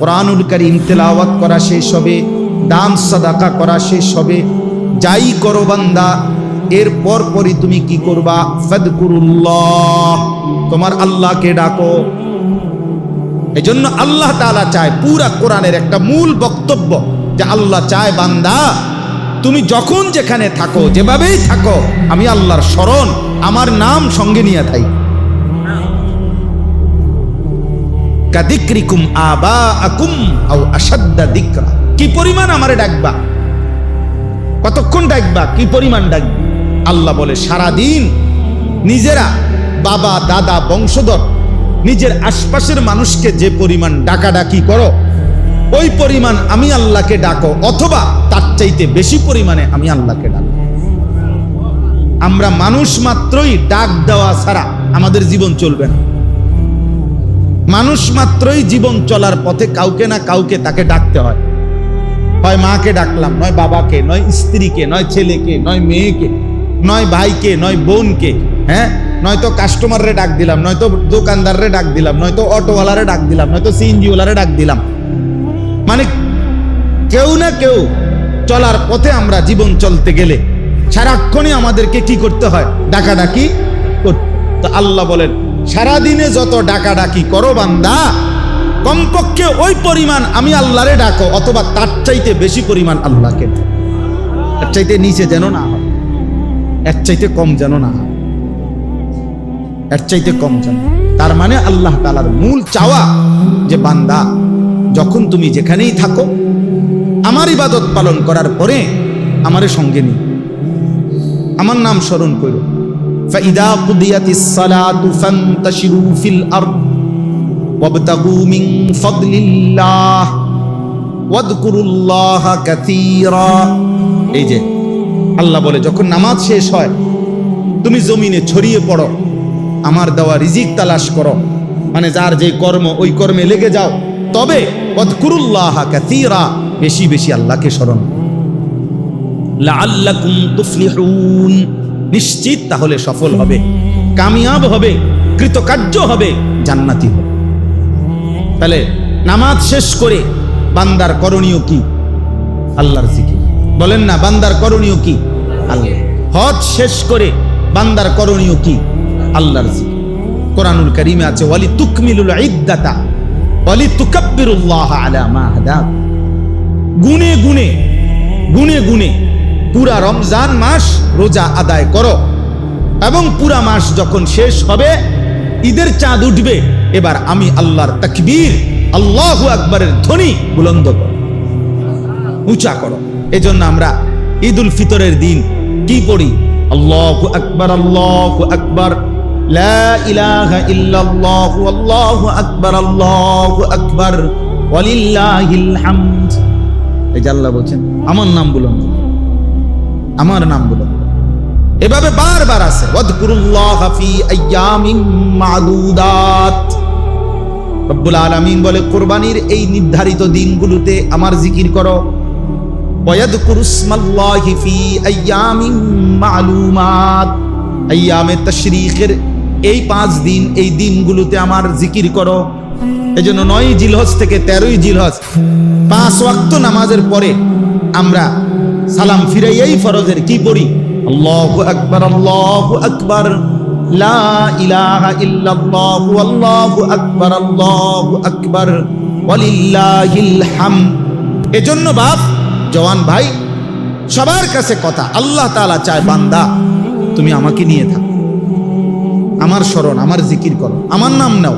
কোরআনুল কারীম তেলাওয়াত করা শেষ হবে, দান সাদাকা করা শেষ হবে, যাই করো বান্দা, এরপর পরই তুমি কি করবা? ফাযকুরুল্লাহ, তোমার আল্লাহকে ডাকো। এজন্য আল্লাহ তাআলা চায়, পুরা কোরআনের একটা মূল বক্তব্য যে আল্লাহ চায় বান্দা তুমি যখন যেখানে থাকো, যেভাবেই থাকো, আমি আল্লাহর স্মরণ, আমার নাম সঙ্গে নিয়ে থাই। কাদিক্রিকুম আবাআকুম আও আশাদ্দা যিকরা, কি পরিমাণ আমারে ডাকবা, কতক্ষণ ডাকবা, কি পরিমাণ ডাকবা? আল্লাহ বলে সারাদিন নিজেরা, বাবা, দাদা, বংশধর, নিজের আশপাশের মানুষকে যে পরিমাণ ডাকাডাকি করো, ওই পরিমাণ আমি আল্লাহকে ডাকো, অথবা তার চাইতে বেশি পরিমাণে আমি আল্লাহকে ডাকো। আমরা মানুষ মাত্রই ডাক দেওয়া ছাড়া আমাদের জীবন চলবে না। মানুষ মাত্রই জীবন চলার পথে কাউকে না কাউকে তাকে ডাকতে হয়। হয় মাকে ডাকলাম, নয় বাবাকে, নয় স্ত্রীকে, নয় ছেলেকে, নয় মেয়েকে, নয় ভাইকে, নয় বোনকে, হ্যাঁ, নয়তো কাস্টমাররে ডাক দিলাম, নয়তো দোকানদাররে ডাক দিলাম, নয়তো অটোওয়ালারে ডাক দিলাম, নয়তো সিএনজিওয়ালারে ডাক দিলাম। মানে কেউ না কেউ চলার পথে আমরা জীবন চলতে গেলে সারাক্ষণই আমাদেরকে কি করতে হয়? ডাকাডাকি করতে। তো আল্লাহ বলেন, সারাদিনে যত ডাকাডাকি করো বান্দা, কমপক্ষে ওই পরিমাণ আমি আল্লাহরে ডাকো, অথবা তার চাইতে বেশি পরিমাণ আল্লাহকে ডাকো। এর চাইতে নিচে যেন না হয়, এর চাইতে কম যেন না হয়, এর চাইতে কম যেন। তার মানে আল্লাহ তাআলার মূল চাওয়া যে বান্দা যখন তুমি যেখানেই থাকো আমার ইবাদত পালন করার পরে আমারে সঙ্গে নিও, আমার নাম স্মরণ করো। فإذا قضيت الصلاة فانتشروا في الأرض وابتغوا من فضل الله واذكروا الله كثيرا। এই যে আল্লাহ বলে, যখন নামাজ শেষ হয় তুমি জমিনে ছড়িয়ে পড়ো, আমার দেওয়া রিজিক তালাশ করো, মানে যার যে কর্ম ওই কর্মে লেগে যাও। তবে ওয়াযকুরুল্লাহ কাসীরা, বেশি বেশি আল্লাহকে স্মরণ, লাআল্লাকুম তুফলিহুন, নিশ্চিত তাহলে সফল হবে, কামিয়াব হবে, কৃতকার্য হবে, জান্নাতি হবে। তাহলে নামাজ শেষ করে বান্দার করণীয় কি? আল্লাহর জিকির। বলেন না, বান্দার করণীয় কি? আল্লাহ। হজ শেষ করে বান্দার করণীয় কি? আল্লাহর জিকির। কোরআনুল কারীমে আছে, ওয়ালি তুকমিলুল ইদ্দাতা ওয়ালি তুকাব্বিরুল্লাহ আলা মা হাদাকুম। গুনে গুনে গুনে গুনে পুরা রমজান মাস রোজা আদায় করো, এবং পুরা মাস যখন শেষ হবে, ঈদের চাঁদ উঠবে, এবার আমি আল্লাহর তাকবীর, আল্লাহু আকবারের ধ্বনি বুলন্দ করো, উঁচা করো। এজন্য আমরা ঈদুল ফিতরের দিন কি পড়ি? আল্লাহু আকবার, আল্লাহু আকবার, লা ইলাহা ইল্লাল্লাহ, আল্লাহু আকবার, আল্লাহু আকবার, ওয়ালিল্লাহিল হামদ। এই যে আল্লাহ বলেন, আমার নাম বুলন্দ, আমার নাম বুলন্দ। এভাবে বারবার আছে, ওয়াযকুরুল্লাহ ফি আইয়ামিন মা'দুদাত। রব্বুল আলামিন বলে, কুরবানির এই নির্ধারিত দিনগুলোতে আমার জিকির করো। ওয়াযকুরুসমাল্লাহি ফি আইয়ামিন মা'লুমাত। আইয়ামে তাশরীকের এই 5 দিন, এই দিনগুলোতে আমার জিকির করো। এজন্য 9 জিলহজ থেকে 13 জিলহজ 5 ওয়াক্ত নামাজের পরে আমরা সালাম ফিরাইয়াই ফরজের কি পড়ি? আল্লাহু আকবার, আল্লাহু আকবার, লা ইলাহা ইল্লাল্লাহ, আল্লাহু আকবার, আল্লাহু আকবার, ওয়ালিল্লাহিল হামদ। এজন্য বাপ, জওয়ান ভাই, সবার কাছে কথা, আল্লাহ তাআলা চায় বান্দা তুমি আমাকে নিয়ে থাকো, আমার স্মরণ, আমার জিকির করো, আমার নাম নাও।